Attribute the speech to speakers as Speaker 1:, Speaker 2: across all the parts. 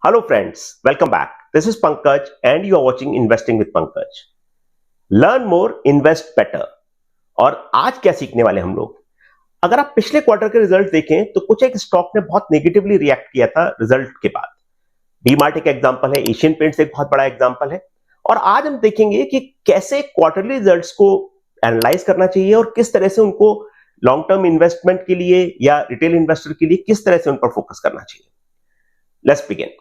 Speaker 1: Hello friends, welcome back. This is Pankaj and you are watching Investing with Pankaj. Learn more, invest better. और आज क्या सीखने वाले हम लोग? अगर आप पिछले क्वार्टर के रिजल्ट देखें तो कुछ एक स्टॉक ने बहुत नेगेटिवली रिएक्ट किया था रिजल्ट के बाद। डीमार्ट एक एग्जांपल है, एशियन पेंट्स एक बहुत बड़ा एग्जांपल है। और आज हम देखेंगे कि कैसे क्वार्टरली रिजल्ट्स को एनालाइज करना चाहिए और किस तरह से उनको लॉन्ग टर्म इन्वेस्टमेंट के लिए या रिटेल इन्वेस्टर के लिए किस तरह से उन पर फोकस करना चाहिए। Let's begin.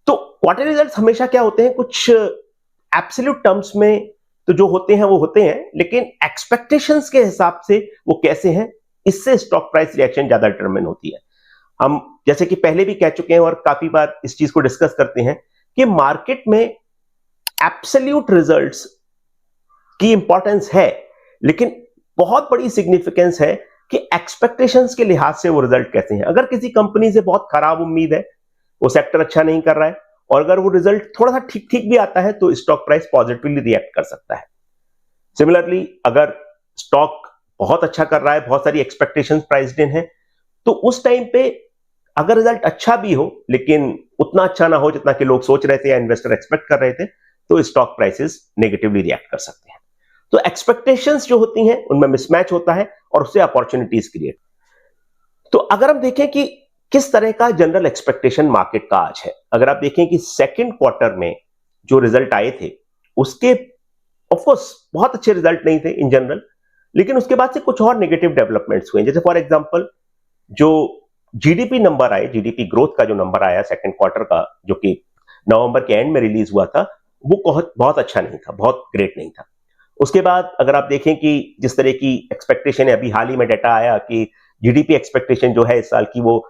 Speaker 1: तो क्वार्टर रिजल्ट्स हमेशा क्या होते हैं, कुछ एब्सोल्यूट टर्म्स में तो जो होते हैं वो होते हैं, लेकिन एक्सपेक्टेशंस के हिसाब से वो कैसे हैं, इससे स्टॉक प्राइस रिएक्शन ज्यादा डिटरमिन होती है। हम जैसे कि पहले भी कह चुके हैं और काफी बार इस चीज को डिस्कस करते हैं कि मार्केट में एब्सोल्यूट रिजल्ट्स की इंपॉर्टेंस है, लेकिन बहुत बड़ी सिग्निफिकेंस है कि एक्सपेक्टेशंस के लिहाज से वो रिजल्ट कैसे हैं। अगर किसी कंपनी से बहुत खराब उम्मीद है, वो सेक्टर अच्छा नहीं कर रहा है, और अगर वो रिजल्ट थोड़ा सा ठीक ठीक भी आता है तो स्टॉक प्राइस पॉजिटिवली रिएक्ट कर सकता है। सिमिलरली अगर स्टॉक बहुत अच्छा कर रहा है, बहुत सारी एक्सपेक्टेशंस प्राइस्ड इन है, तो उस टाइम पे अगर रिजल्ट अच्छा भी हो लेकिन उतना अच्छा ना हो जितना कि लोग सोच रहे थे या इन्वेस्टर एक्सपेक्ट कर रहे थे, तो स्टॉक प्राइसेस नेगेटिवली रिएक्ट कर सकते हैं। तो एक्सपेक्टेशंस जो होती हैं उनमें मिसमैच होता है और उससे अपॉर्चुनिटीज क्रिएट। तो अगर हम देखें कि किस तरह का जनरल एक्सपेक्टेशन मार्केट का आज है, अगर आप देखें कि सेकंड क्वार्टर में जो रिजल्ट आए थे उसके ऑफकोर्स बहुत अच्छे रिजल्ट नहीं थे इन जनरल, लेकिन उसके बाद से कुछ और नेगेटिव डेवलपमेंट्स हुए। जैसे फॉर एग्जांपल जो जीडीपी नंबर आए, जीडीपी ग्रोथ का जो नंबर आया सेकंड क्वार्टर का, जो कि नवंबर के एंड में रिलीज हुआ था, वो बहुत अच्छा नहीं था, बहुत ग्रेट नहीं था। उसके बाद अगर आप देखें कि जिस तरह की एक्सपेक्टेशन है, अभी हाल ही में डेटा आया कि जीडीपी एक्सपेक्टेशन जो है इस साल की वो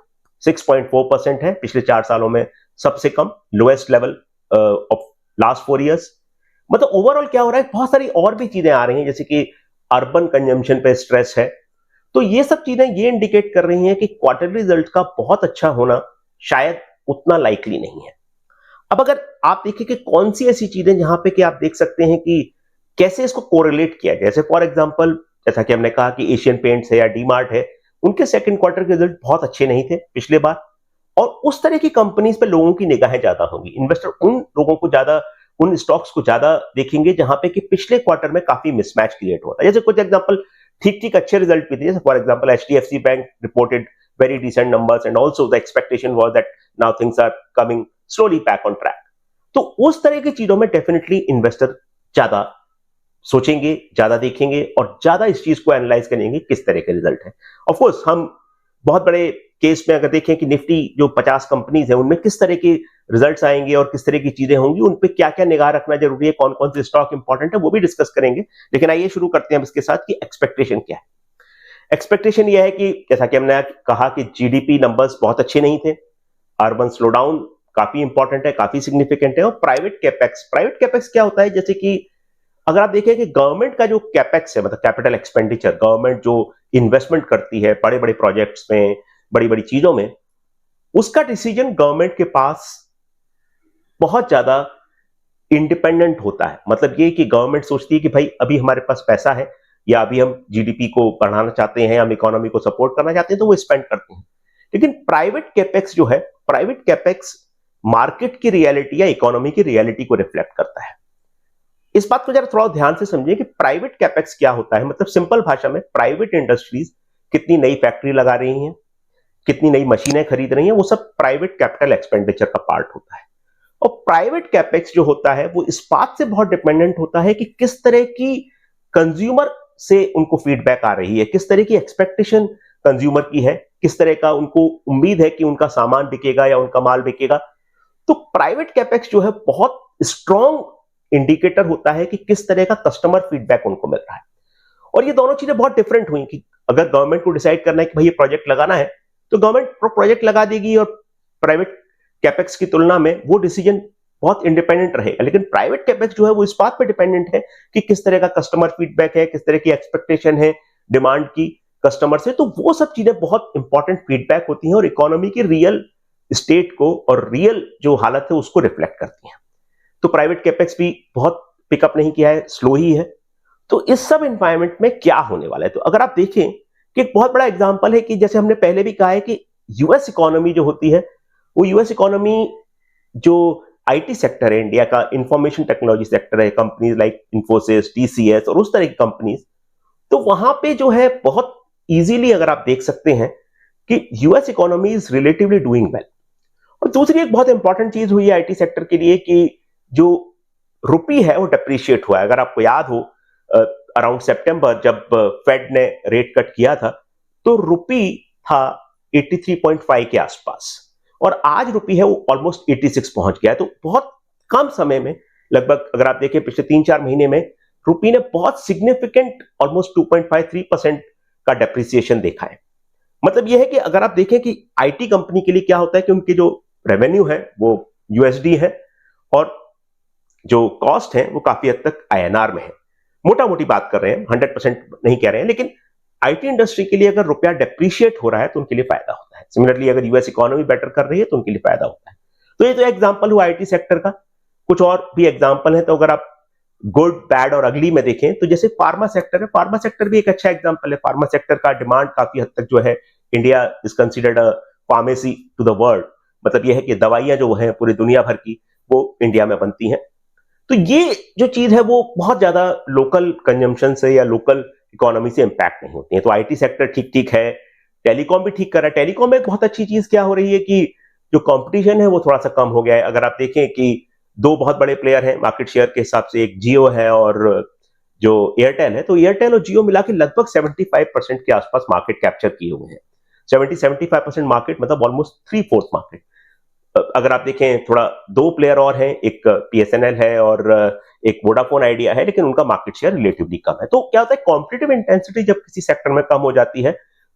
Speaker 1: 6.4% है, पिछले 4 सालों में सबसे कम, lowest level of last 4 years. मतलब ओवरऑल क्या हो रहा है, बहुत सारी और भी चीजें आ रही हैं, जैसे कि अर्बन कंजम्पशन पे स्ट्रेस है। तो ये सब चीजें ये इंडिकेट कर रही हैं कि क्वार्टरली रिजल्ट का बहुत अच्छा होना शायद उतना लाइकली नहीं है। अब अगर आप देखिए कि कौन सी ऐसी चीजें जहां पे कि आप देख सकते हैं कि कैसे इसको कोरिलेट किया जाए। जैसे फॉर एग्जांपल जैसा कि हमने कहा कि एशियन पेंट्स है या डीमार्ट है, उनके सेकंड क्वार्टर के रिजल्ट बहुत अच्छे नहीं थे पिछले बार, और उस तरह की कंपनीज पे लोगों की निगाहें ज्यादा होंगी। इन्वेस्टर उन लोगों को ज्यादा, उन स्टॉक्स को ज्यादा देखेंगे जहां पे कि पिछले क्वार्टर में काफी मिसमैच क्रिएट होता है। जैसे कुछ एग्जांपल ठीक ठीक अच्छे रिजल्ट भी थे, जैसे for example HDFC bank reported very decent numbers and also the expectation was that now things are coming slowly back on track. तो उस तरह की चीजों में डेफिनेटली इन्वेस्टर ज्यादा सोचेंगे, ज्यादा देखेंगे और ज्यादा इस चीज को एनालाइज करेंगे किस तरह के रिजल्ट है। ऑफ कोर्स हम बहुत बड़े केस में अगर देखें कि निफ्टी जो 50 कंपनीज है उनमें किस तरह के रिजल्ट्स आएंगे और किस तरह की चीजें होंगी, उन पे क्या क्या निगाह रखना जरूरी है, कौन कौन से स्टॉक इंपॉर्टेंट है, वो भी डिस्कस करेंगे। लेकिन आइए शुरू करते हैं इसके साथ कि एक्सपेक्टेशन क्या है। एक्सपेक्टेशन यह है कि जैसा कि हमने कहा कि जीडीपी नंबर्स बहुत अच्छे नहीं थे, अर्बन स्लोडाउन काफी इंपॉर्टेंट है, काफी सिग्निफिकेंट है, और प्राइवेट कैपेक्स क्या होता है, जैसे कि अगर आप देखें कि गवर्नमेंट का जो कैपेक्स है, मतलब कैपिटल एक्सपेंडिचर, गवर्नमेंट जो इन्वेस्टमेंट करती है बड़े बड़े प्रोजेक्ट्स में, बड़ी बड़ी चीजों में, उसका डिसीजन गवर्नमेंट के पास बहुत ज्यादा इंडिपेंडेंट होता है। मतलब ये कि गवर्नमेंट सोचती है कि भाई अभी हमारे पास पैसा है, या अभी हम जीडीपी को बढ़ाना चाहते हैं, हम इकोनॉमी को सपोर्ट करना चाहते हैं, तो वो स्पेंड करते हैं। लेकिन प्राइवेट कैपेक्स जो है, प्राइवेट कैपेक्स मार्केट की रियलिटी या इकोनॉमी की रियलिटी को रिफ्लेक्ट करता है। इस बात को जरा थोड़ा ध्यान से समझिए कि प्राइवेट कैपेक्स क्या होता है। मतलब सिंपल भाषा में प्राइवेट इंडस्ट्रीज कितनी नई फैक्ट्री लगा रही हैं, कितनी नई मशीनें खरीद रही हैं, वो सब प्राइवेट कैपिटल एक्सपेंडिचर का पार्ट होता है। और प्राइवेट कैपेक्स जो होता है वो इस बात से बहुत डिपेंडेंट होता है कि किस तरह की कंज्यूमर से उनको फीडबैक आ रही है, किस तरह की एक्सपेक्टेशन कंज्यूमर की है, किस तरह का उनको उम्मीद है कि उनका सामान बिकेगा या उनका माल बिकेगा। तो प्राइवेट कैपेक्स जो है बहुत स्ट्रॉन्ग इंडिकेटर होता है कि किस तरह का कस्टमर फीडबैक उनको मिल रहा है। और ये दोनों चीजें बहुत डिफरेंट हुई कि अगर गवर्नमेंट को डिसाइड करना है कि भाई ये प्रोजेक्ट लगाना है, तो गवर्नमेंट प्रोजेक्ट लगा देगी, और प्राइवेट कैपेक्स की तुलना में वो डिसीजन बहुत इंडिपेंडेंट रहेगा। लेकिन प्राइवेट कैपेक्स जो है वो इस बात पे डिपेंडेंट है कि किस तरह का कस्टमर फीडबैक है, किस तरह की एक्सपेक्टेशन है डिमांड की कस्टमर से। तो वो सब चीजें बहुत इंपॉर्टेंट फीडबैक होती हैं और इकोनॉमी की रियल स्टेट को और रियल जो हालत है उसको रिफ्लेक्ट करती हैं। तो प्राइवेट कैपेक्स भी बहुत पिकअप नहीं किया है, स्लो ही है। तो इस सब एनवायरनमेंट में क्या होने वाला है, तो अगर आप देखें कि एक बहुत बड़ा एग्जांपल है कि जैसे हमने पहले भी कहा है कि यूएस इकोनॉमी जो होती है, वो यूएस इकोनॉमी जो आईटी सेक्टर है इंडिया का, इंफॉर्मेशन टेक्नोलॉजी सेक्टर है, कंपनीज लाइक इंफोसिस, टीसीएस और उस तरह की कंपनीज, तो वहां पे जो है बहुत इजीली अगर आप देख सकते हैं कि US economy is relatively doing well. और दूसरी एक बहुत इंपॉर्टेंट चीज हुई है आईटी सेक्टर के लिए कि जो रुपी है वो डेप्रिशिएट हुआ है। अगर आपको याद हो अराउंड सितंबर जब फेड ने रेट कट किया था तो रुपी था 83.5 के आसपास और आज रुपी है वो ऑलमोस्ट 86 पहुंच गया है। तो बहुत कम समय में, लगभग अगर आप देखें पिछले 3-4 महीने में, रुपी ने बहुत सिग्निफिकेंट ऑलमोस्ट 2.53% का डेप्रिसिएशन देखा है। मतलब यह है कि अगर आप देखें कि आईटी कंपनी के लिए क्या होता है कि उनकी जो रेवेन्यू है वो यूएसडी है और जो कॉस्ट है वो काफी हद तक आईएनआर में है। मोटा मोटी बात कर रहे हैं, 100% नहीं कह रहे हैं, लेकिन आईटी इंडस्ट्री के लिए अगर रुपया डेप्रिशिएट हो रहा है तो उनके लिए फायदा होता है। सिमिलरली अगर यूएस इकोनॉमी बेटर कर रही है तो उनके लिए फायदा होता है। तो ये तो एग्जांपल हुआ आईटी सेक्टर का। कुछ और भी एग्जांपल है, तो अगर आप गुड, बैड और अगली में देखें तो जैसे फार्मा सेक्टर है, फार्मा सेक्टर भी एक अच्छा एग्जांपल है। फार्मा सेक्टर का डिमांड काफी हद तक जो है, India is considered a pharmacy to the world. मतलब यह है कि दवाइयां जो है पूरी दुनिया भर की वो इंडिया में बनती हैं। तो ये जो चीज है वो बहुत ज्यादा लोकल कंजम्पशन से या लोकल इकोनॉमी से इंपैक्ट नहीं होती है। तो आईटी सेक्टर ठीक ठीक है, टेलीकॉम भी ठीक कर रहा है। टेलीकॉम में एक बहुत अच्छी चीज क्या हो रही है कि जो कंपटीशन है वो थोड़ा सा कम हो गया है। अगर आप देखें कि दो बहुत बड़े प्लेयर हैं मार्केट शेयर के हिसाब से, एक जियो है और जो एयरटेल है। तो एयरटेल और जियो मिला के लगभग 75% के आसपास मार्केट कैप्चर किए हुए हैं। 70-75% मार्केट मतलब ऑलमोस्ट 3/4 मार्केट। अगर आप देखें थोड़ा दो प्लेयर और हैं, एक पीएसएनएल है और एक वोडाफोन आइडिया है, लेकिन उनका मार्केट शेयर रिलेटिवली कम है। तो क्या होता है, कॉम्पिटिटिव इंटेंसिटी जब किसी सेक्टर में कम हो जाती है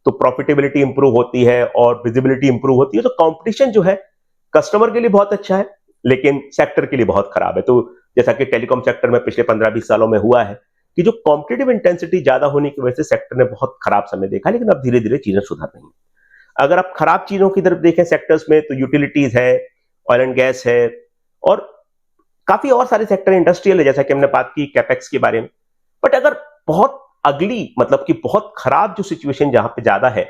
Speaker 1: तो प्रॉफिटेबिलिटी इंप्रूव होती है और विजिबिलिटी इंप्रूव होती है। तो कंपटीशन जो है कस्टमर के लिए बहुत अच्छा है लेकिन सेक्टर के लिए बहुत खराब है। तो जैसा कि टेलीकॉम सेक्टर में पिछले 15-20 सालों में हुआ है कि जो कॉम्पिटिटिव इंटेंसिटी ज्यादा होने की वजह से सेक्टर ने बहुत खराब समय देखा, लेकिन अब धीरे धीरे चीजें सुधर रही हैं। अगर आप खराब चीजों की तरफ देखें सेक्टर्स में, तो यूटिलिटीज है, ऑयल एंड गैस है और काफी और सारे सेक्टर, इंडस्ट्रियल है, जैसा कि हमने बात की कैपेक्स के बारे में। बट अगर बहुत अगली, मतलब कि बहुत खराब जो सिचुएशन जहां पे ज्यादा है,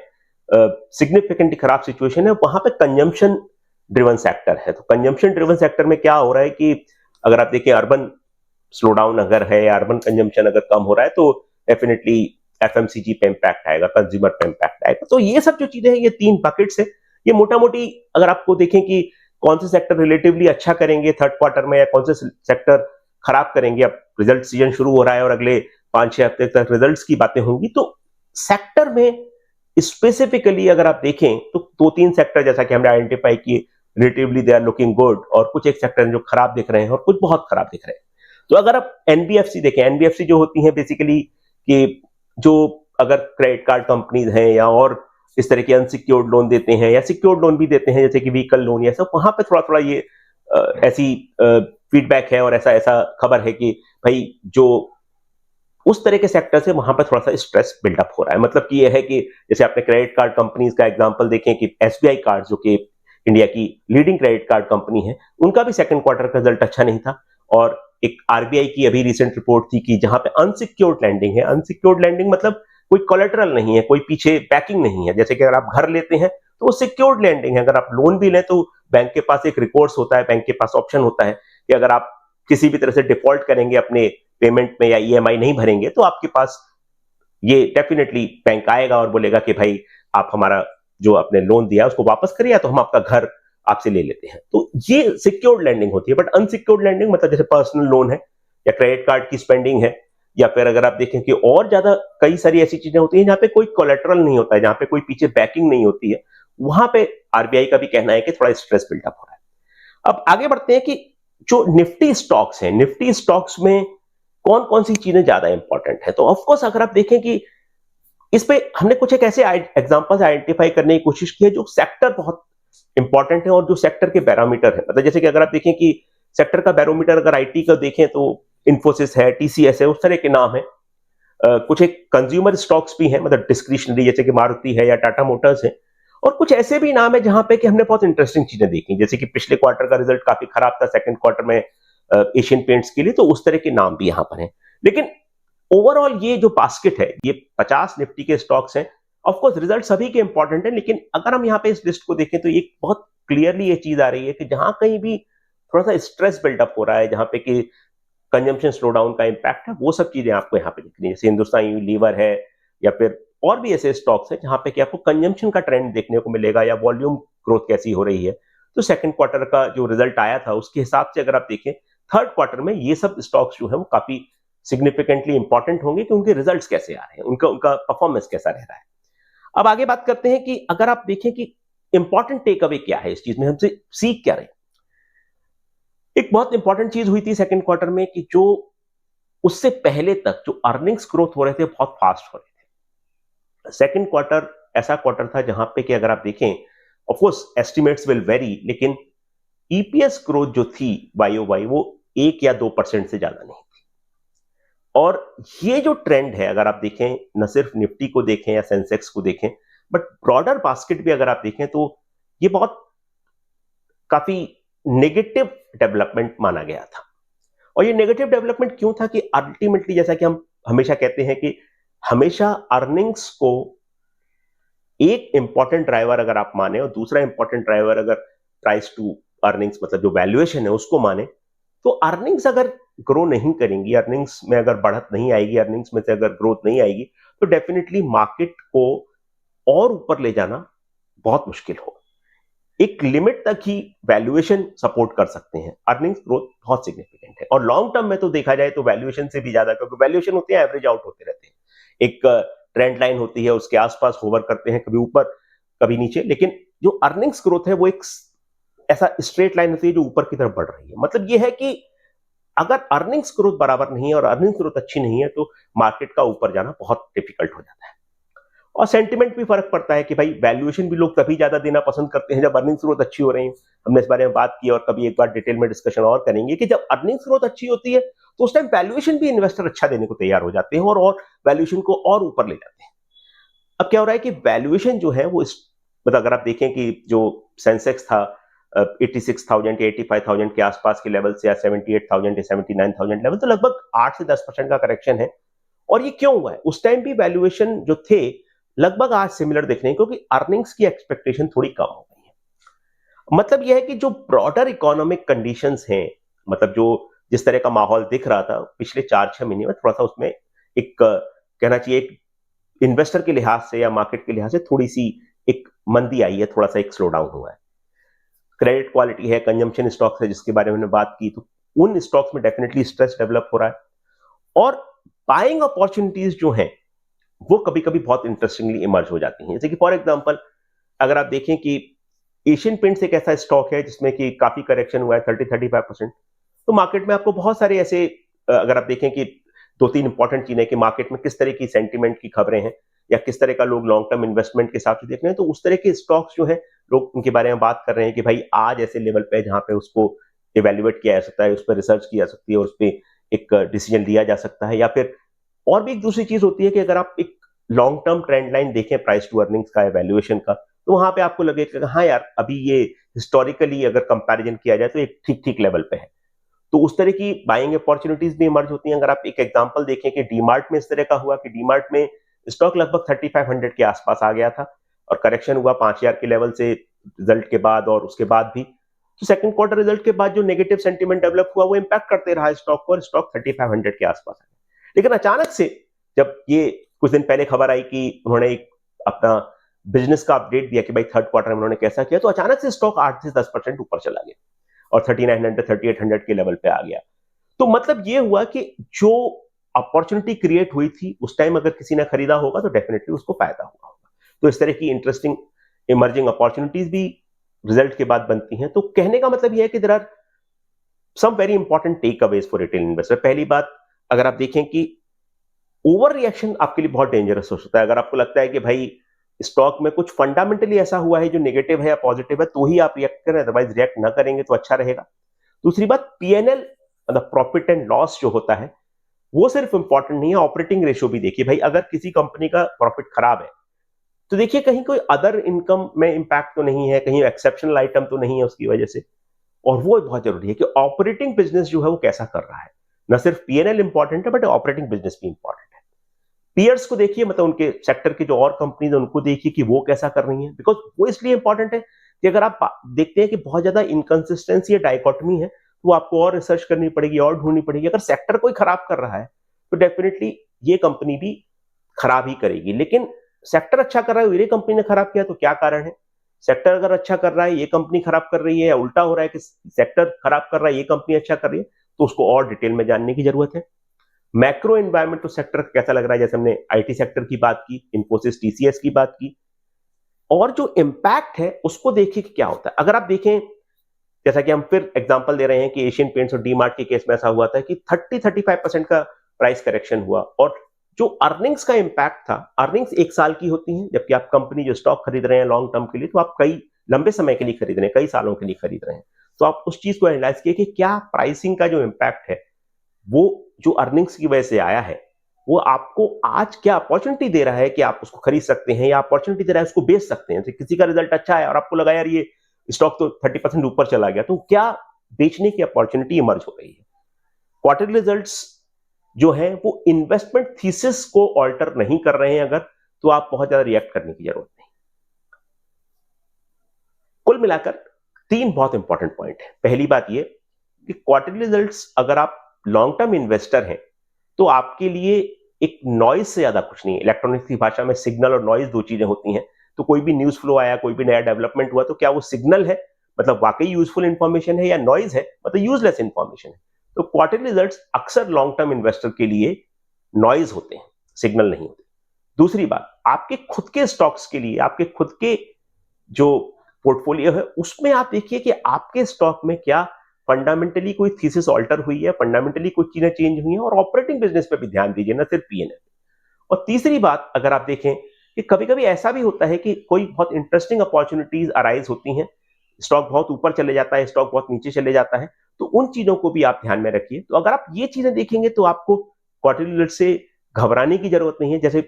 Speaker 1: सिग्निफिकेंटली खराब सिचुएशन है, वहां पे कंजम्पशन ड्रिवन सेक्टर है। तो कंजम्पशन ड्रिवन सेक्टर में क्या हो रहा है कि अगर आप देखिए अर्बन स्लो डाउन अगर है या अर्बन कंजम्पशन अगर कम हो रहा है तो डेफिनेटली एफएमसीजी पे इंपैक्ट आएगा, कंज्यूमर पे इंपैक्ट आएगा। तो ये सब जो चीजें हैं, ये 3 बकेट्स है। ये मोटा मोटी अगर आपको देखें कि कौन से सेक्टर रिलेटिवली अच्छा करेंगे थर्ड क्वार्टर में या कौन से सेक्टर खराब करेंगे। अब रिजल्ट सीजन शुरू हो रहा है और अगले 5-6 हफ्ते तक रिजल्ट्स की बातें होंगी। तो सेक्टर में स्पेसिफिकली अगर आप देखें तो 2-3 सेक्टर जैसा कि हमने आइडेंटिफाई किए, relatively they are looking good, और कुछ एक सेक्टर जो खराब दिख रहे हैं और कुछ बहुत खराब दिख रहे हैं। तो अगर आप एनबीएफसी देखें, एनबीएफसी जो होती हैं बेसिकली कि जो अगर क्रेडिट कार्ड कंपनीज हैं या और इस तरह के अनसिक्योर्ड लोन देते हैं या सिक्योर्ड लोन भी देते हैं जैसे कि व्हीकल लोन या सब, वहां पे थोड़ा थोड़ा ये ऐसी फीडबैक है और ऐसा ऐसा खबर है कि भाई जो उस तरह के सेक्टर से वहां पर थोड़ा सा स्ट्रेस बिल्डअप हो रहा है। मतलब कि ये है कि जैसे आपने क्रेडिट कार्ड कंपनीज का एग्जांपल देखें कि एसबीआई कार्ड जो कि इंडिया की लीडिंग क्रेडिट कार्ड कंपनी है, उनका भी सेकंड क्वार्टर का रिजल्ट अच्छा नहीं था। और एक आरबीआई की अभी रिसेंट रिपोर्ट थी कि जहां पे अनसिक्योर्ड लैंडिंग है, अनसिक्योर्ड लैंडिंग मतलब कोई कोलेटरल नहीं है, कोई पीछे बैकिंग नहीं है। जैसे कि अगर आप घर लेते हैं तो वो सिक्योर्ड लैंडिंग है, अगर आप लोन भी लें तो बैंक के पास एक रिकोर्स होता है, बैंक के पास ऑप्शन होता है कि अगर आप किसी भी तरह से डिफॉल्ट करेंगे, अपने पेमेंट में या ईएमआई नहीं भरेंगे, तो आपके पास ये डेफिनेटली बैंक आएगा और बोलेगा कि भाई आप हमारा जो आपने लोन दिया उसको वापस करिए या तो हम आपका घर आपसे ले लेते हैं। तो ये सिक्योर्ड लैंडिंग होती है। बट अनसिक्योर्ड लैंडिंग मतलब जैसे पर्सनल लोन है या क्रेडिट कार्ड की स्पेंडिंग है, या फिर अगर आप देखें कि और ज्यादा कई सारी ऐसी चीजें होती हैं जहां पे कोई कोलेटरल नहीं होता है, जहां पे कोई पीछे बैकिंग नहीं होती है, वहां पे आरबीआई का भी कहना है कि थोड़ा स्ट्रेस बिल्डअप हो रहा है। अब आगे बढ़ते हैं कि जो निफ्टी स्टॉक्स हैं, निफ्टी स्टॉक्स में कौन कौन सी चीजें ज्यादा इंपॉर्टेंट है। तो ऑफकोर्स अगर आप देखें कि इस पे हमने कुछ एक ऐसे एग्जांपल्स आइडेंटिफाई करने की कोशिश की है जो सेक्टर बहुत इंपॉर्टेंट है और जो सेक्टर के बैरोमीटर है। मतलब जैसे कि अगर आप देखें कि सेक्टर का बैरोमीटर अगर आईटी का देखें तो इंफोसिस है, टीसीएस है, उस तरह के नाम है। कुछ एक कंज्यूमर स्टॉक्स भी हैं, मतलब डिस्क्रिशनरी, जैसे कि मारुति है या टाटा मोटर्स है। और कुछ ऐसे भी नाम है जहां पे कि हमने बहुत इंटरेस्टिंग चीजें देखी, जैसे कि पिछले क्वार्टर का रिजल्ट काफी खराब था सेकंड क्वार्टर में एशियन पेंट्स के लिए, तो उस तरह के नाम भी यहां पर हैं। लेकिन ओवरऑल ये जो बास्केट है, ये 50 निफ्टी के स्टॉक्स हैं। ऑफ कोर्स रिजल्ट सभी के इंपॉर्टेंट है, लेकिन अगर हम यहाँ पे इस लिस्ट को देखें तो एक बहुत क्लियरली ये चीज आ रही है कि जहां कहीं भी थोड़ा सा स्ट्रेस बिल्डअप हो रहा है, जहां पे कि कंजम्पशन स्लो डाउन का इंपैक्ट है, वो सब चीजें आपको यहाँ पे दिख रही है। जैसे हिंदुस्तान यूनिलीवर है, या फिर और भी ऐसे स्टॉक्स हैं जहां पे कि आपको कंजम्पशन का ट्रेंड देखने को मिलेगा, या वॉल्यूम ग्रोथ कैसी हो रही है। तो सेकंड क्वार्टर का जो रिजल्ट आया था उसके हिसाब से अगर आप देखें, थर्ड क्वार्टर में ये सब स्टॉक्स जो है वो काफी सिग्निफिकेंटली इंपॉर्टेंट होंगे कि उनके रिजल्ट्स कैसे आ रहे हैं, उनका उनका परफॉर्मेंस कैसा रह रहा है। अब आगे बात करते हैं कि अगर आप देखें कि इंपॉर्टेंट टेक अवे क्या है, इस चीज में हमसे सीख क्या रहे। एक बहुत इंपॉर्टेंट चीज हुई थी सेकंड क्वार्टर में कि जो उससे पहले तक जो अर्निंग्स ग्रोथ हो रहे थे बहुत फास्ट हो रहे थे। सेकंड क्वार्टर ऐसा क्वार्टर था जहां पे कि अगर आप देखें, of course estimates will very, लेकिन ईपीएस ग्रोथ जो थी वाई ओ वाई वो 1 या 2% से ज्यादा नहीं थी। और ये जो ट्रेंड है अगर आप देखें, न सिर्फ निफ्टी को देखें या सेंसेक्स को देखें, बट ब्रॉडर बास्केट भी अगर आप देखें, तो ये बहुत काफी नेगेटिव डेवलपमेंट माना गया था। और ये नेगेटिव डेवलपमेंट क्यों था कि अल्टीमेटली, जैसा कि हम हमेशा कहते हैं कि हमेशा अर्निंग्स को एक इंपॉर्टेंट ड्राइवर अगर आप माने और दूसरा इंपॉर्टेंट ड्राइवर अगर प्राइस टू अर्निंग्स मतलब जो वैल्यूएशन है उसको माने, तो अर्निंग्स अगर ग्रो नहीं करेंगी, अर्निंग्स में अगर बढ़त नहीं आएगी, अर्निंग्स में से अगर ग्रोथ नहीं आएगी, तो डेफिनेटली मार्केट को और ऊपर ले जाना बहुत मुश्किल होगा। एक लिमिट तक ही वैल्यूएशन सपोर्ट कर सकते हैं, अर्निंग्स ग्रोथ बहुत सिग्निफिकेंट है। और लॉन्ग टर्म में तो देखा जाए तो वैल्यूएशन से भी ज्यादा, क्योंकि वैल्यूएशन होते हैं एवरेज आउट होते रहते हैं, एक ट्रेंड लाइन होती है, उसके आसपास होवर करते हैं, कभी ऊपर कभी नीचे। लेकिन जो अर्निंग्स ग्रोथ है वो एक ऐसा स्ट्रेट लाइन होती है जो ऊपर की तरफ बढ़ रही है। मतलब ये है कि अगर अर्निंग्स ग्रोथ बराबर नहीं है और अर्निंग्स ग्रोथ अच्छी नहीं है, तो मार्केट का ऊपर जाना बहुत डिफिकल्ट हो जाता है। और सेंटिमेंट भी फर्क पड़ता है कि भाई वैल्यूएशन भी लोग तभी ज्यादा देना पसंद करते हैं जब अर्निंग्स ग्रोथ अच्छी हो रही है। हमने इस बारे में बात की और कभी एक बार डिटेल में डिस्कशन और करेंगे कि जब अर्निंग्स ग्रोथ अच्छी होती है तो उस टाइम वैल्यूएशन भी इन्वेस्टर अच्छा देने को तैयार हो जाते हैं और वैल्यूएशन को और ऊपर ले जाते हैं। अब क्या हो रहा है कि वैल्यूएशन जो है वो मतलब अगर आप देखें कि जो सेंसेक्स था 86,000 या 85,000 के आसपास के लेवल से, या 78,000 या 79,000 लेवल, तो लगभग 8 से 10% का करेक्शन है। और ये क्यों हुआ है? उस टाइम भी वैल्यूएशन जो थे लगभग आज सिमिलर दिख रहे हैं, क्योंकि अर्निंग्स की एक्सपेक्टेशन थोड़ी कम हो गई है। मतलब यह है कि जो ब्रॉडर इकोनॉमिक कंडीशंस हैं, मतलब जो जिस तरह का माहौल दिख रहा था पिछले 4-6 महीने में, थोड़ा सा उसमें एक कहना चाहिए एक इन्वेस्टर के लिहाज से या मार्केट के लिहाज से थोड़ी सी एक मंदी आई है, थोड़ा सा एक स्लो डाउन हुआ है। क्रेडिट क्वालिटी है, कंजम्पशन स्टॉक्स है जिसके बारे में हमने बात की, तो उन स्टॉक्स में डेफिनेटली स्ट्रेस डेवलप हो रहा है। और बाइंग अपॉर्चुनिटीज जो हैं वो कभी कभी बहुत इंटरेस्टिंगली इमर्ज हो जाती हैं। जैसे कि फॉर एग्जांपल अगर आप देखें कि एशियन पेंट्स एक ऐसा स्टॉक है जिसमें कि काफी करेक्शन हुआ है 30-35%। तो मार्केट में आपको बहुत सारे ऐसे अगर आप देखें कि 2-3 इंपॉर्टेंट चीजें कि मार्केट में किस तरह की सेंटीमेंट की खबरें हैं या किस तरह का लोग लॉन्ग टर्म इन्वेस्टमेंट के हिसाब से देख रहे हैं, तो उस तरह के स्टॉक्स जो है लोग उनके बारे में बात कर रहे हैं कि भाई आज ऐसे लेवल पे जहां पे उसको इवेल्युएट किया जा सकता है, उस पर रिसर्च की जा सकती है और उस पर एक डिसीजन लिया जा सकता है। या फिर और भी एक दूसरी चीज होती है कि अगर आप एक लॉन्ग टर्म ट्रेंड लाइन देखें प्राइस टू अर्निंग्स का, वैल्यूएशन का, तो वहां पे आपको लगेगा कि हाँ यार अभी ये हिस्टोरिकली अगर कंपैरिजन किया जाए तो एक ठीक ठीक लेवल पे है। तो उस तरह की बाइंग अपॉर्चुनिटीज भी इमर्ज होती हैं। अगर आप एक एग्जांपल देखें कि डीमार्ट में इस तरह का हुआ कि डीमार्ट में स्टॉक लगभग 3500 के आसपास आ गया था और करेक्शन हुआ 5000 के लेवल से रिजल्ट के बाद और उसके बाद भी। तो सेकंड क्वार्टर रिजल्ट के बाद जो नेगेटिव सेंटीमेंट डेवलप हुआ वो इंपैक्ट करते रहा स्टॉक को और स्टॉक 3500 के आसपास आ गया। लेकिन अचानक से जब ये कुछ दिन पहले खबर आई कि उन्होंने एक अपना बिजनेस का अपडेट दिया कि भाई थर्ड क्वार्टर में उन्होंने कैसा किया, तो अचानक से स्टॉक 8 से 10% ऊपर चला गया और 3900-3800 के लेवल पे आ गया। तो मतलब ये हुआ कि जो अपॉर्चुनिटी क्रिएट हुई थी उस टाइम अगर किसी ने खरीदा होगा तो डेफिनेटली उसको फायदा हुआ होगा। तो इस तरह की इंटरेस्टिंग इमर्जिंग अपॉर्चुनिटीज भी रिजल्ट के बाद बनती हैं। तो कहने का मतलब यह है कि there are some very important takeaways for retail investor. पहली बात, अगर आप देखें कि ओवर रिएक्शन आपके लिए बहुत डेंजरस हो सकता है। अगर आपको लगता है कि भाई स्टॉक में कुछ फंडामेंटली ऐसा हुआ है जो नेगेटिव है या पॉजिटिव है, तो ही आप रिएक्ट करें, अदरवाइज रिएक्ट ना करेंगे तो अच्छा रहेगा। दूसरी बात, पीएनएल मतलब प्रॉफिट एंड लॉस जो होता है वो सिर्फ इंपॉर्टेंट नहीं है, ऑपरेटिंग रेशियो भी देखिए। भाई अगर किसी कंपनी का प्रॉफिट खराब है तो देखिए कहीं कोई अदर इनकम में इंपैक्ट तो नहीं है, कहीं एक्सेप्शनल आइटम तो नहीं है उसकी वजह से। और वो बहुत जरूरी है कि ऑपरेटिंग बिजनेस जो है वो कैसा कर रहा है। न सिर्फ पीएनएल इंपॉर्टेंट है बट ऑपरेटिंग बिजनेस भी इंपॉर्टेंट है। पीयर्स को देखिए, मतलब उनके सेक्टर के जो और कंपनीज है उनको देखिए कि वो कैसा कर रही हैं, बिकॉज वो इसलिए इंपॉर्टेंट है कि अगर आप देखते हैं कि बहुत ज्यादा इनकंसिस्टेंसी या डाइकोटमी है तो आपको और रिसर्च करनी पड़ेगी और ढूंढनी पड़ेगी। अगर सेक्टर कोई खराब कर रहा है तो डेफिनेटली ये कंपनी भी खराब ही करेगी। लेकिन सेक्टर अच्छा कर रहा है, ये कंपनी ने खराब किया, तो क्या कारण है? सेक्टर अगर अच्छा कर रहा है, ये कंपनी खराब कर रही है, या उल्टा हो रहा है कि सेक्टर खराब कर रहा है, ये कंपनी अच्छा कर रही है, तो उसको और डिटेल में जानने की जरूरत है। मैक्रो एनवायरमेंट तो सेक्टर कैसा लग रहा है, जैसे हमने आईटी सेक्टर की बात की, इंफोसिस टीसीएस की बात की, और जो इंपैक्ट है उसको देखिए कि क्या होता है। अगर आप देखें, जैसा कि हम फिर एग्जांपल दे रहे हैं कि एशियन पेंट्स और डीमार्ट के केस में ऐसा हुआ था कि 30-35% का प्राइस करेक्शन हुआ, और जो अर्निंग्स का इंपैक्ट था, अर्निंग्स एक साल की होती हैं, जबकि आप कंपनी जो स्टॉक खरीद रहे हैं लॉन्ग टर्म के लिए, तो आप कई लंबे समय के लिए खरीद रहे हैं, कई सालों के लिए खरीद रहे हैं। तो आप उस चीज को एनालाइज किए कि क्या प्राइसिंग का जो इंपैक्ट है वो जो अर्निंग्स की वजह से आया है, वो आपको आज क्या अपॉर्चुनिटी दे रहा है कि आप उसको खरीद सकते हैं, या अपॉर्चुनिटी दे रहा है उसको बेच सकते हैं। तो किसी का रिजल्ट अच्छा है और आपको लगा यार ये स्टॉक तो 30% ऊपर चला गया, तो क्या बेचने की अपॉर्चुनिटी इमर्ज हो रही है। क्वार्टरली रिजल्ट्स जो है वो इन्वेस्टमेंट थीसिस को ऑल्टर नहीं कर रहे हैं अगर, तो आप बहुत ज्यादा रिएक्ट करने की जरूरत नहीं। कुल मिलाकर तीन बहुत इंपॉर्टेंट पॉइंट है। पहली बात ये कि क्वार्टरली रिजल्ट्स अगर आप लॉन्ग टर्म इन्वेस्टर हैं तो आपके लिए एक नॉइज से ज्यादा कुछ नहीं है। इलेक्ट्रॉनिक्स की भाषा में सिग्नल और नॉइज दो चीजें होती हैं। तो कोई भी न्यूज फ्लो आया, कोई भी नया डेवलपमेंट हुआ, तो क्या वो सिग्नल है, मतलब वाकई यूजफुल इंफॉर्मेशन है, या नॉइज है, मतलब यूजलेस इंफॉर्मेशन है। तो क्वार्टरली रिजल्ट्स अक्सर लॉन्ग टर्म इन्वेस्टर के लिए नॉइज होते हैं, सिग्नल नहीं होते। दूसरी बात, आपके खुद के स्टॉक्स के लिए, आपके खुद के जो पोर्टफोलियो है उसमें आप देखिए कि आपके स्टॉक में क्या फंडामेंटली कोई थीसिस ऑल्टर हुई है, फंडामेंटली कुछ चीजें चेंज हुई हैं, और ऑपरेटिंग बिजनेस पे भी ध्यान दीजिए, ना सिर्फ पीएनएल। और तीसरी बात, अगर आप देखें कि कभी कभी ऐसा भी होता है कि कोई बहुत इंटरेस्टिंग अपॉर्चुनिटीज अराइज होती हैं, स्टॉक बहुत ऊपर चले जाता है, स्टॉक बहुत नीचे चले जाता है, तो उन चीजों को भी आप ध्यान में रखिए। तो अगर आप ये चीजें देखेंगे तो आपको क्वार्टरली रिजल्ट से घबराने की जरूरत नहीं है। जैसे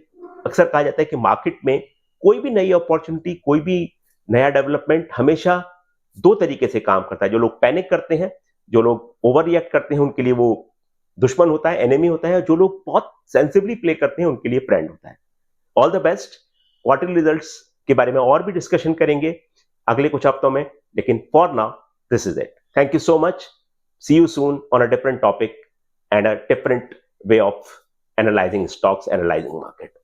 Speaker 1: अक्सर कहा जाता है कि मार्केट में कोई भी नई अपॉर्चुनिटी, कोई भी नया डेवलपमेंट हमेशा दो तरीके से काम करता है। जो लोग पैनिक करते हैं, जो लोग ओवर रिएक्ट करते हैं, उनके लिए वो दुश्मन होता है, एनिमी होता है। जो लोग बहुत सेंसिबली प्ले करते हैं उनके लिए फ्रेंड होता है। All the best. Quarterly results के बारे में और भी डिस्कशन करेंगे अगले कुछ हफ्तों में, लेकिन for now this is it. Thank you so much. See you soon on a different topic and a different way of analysing stocks, analysing market.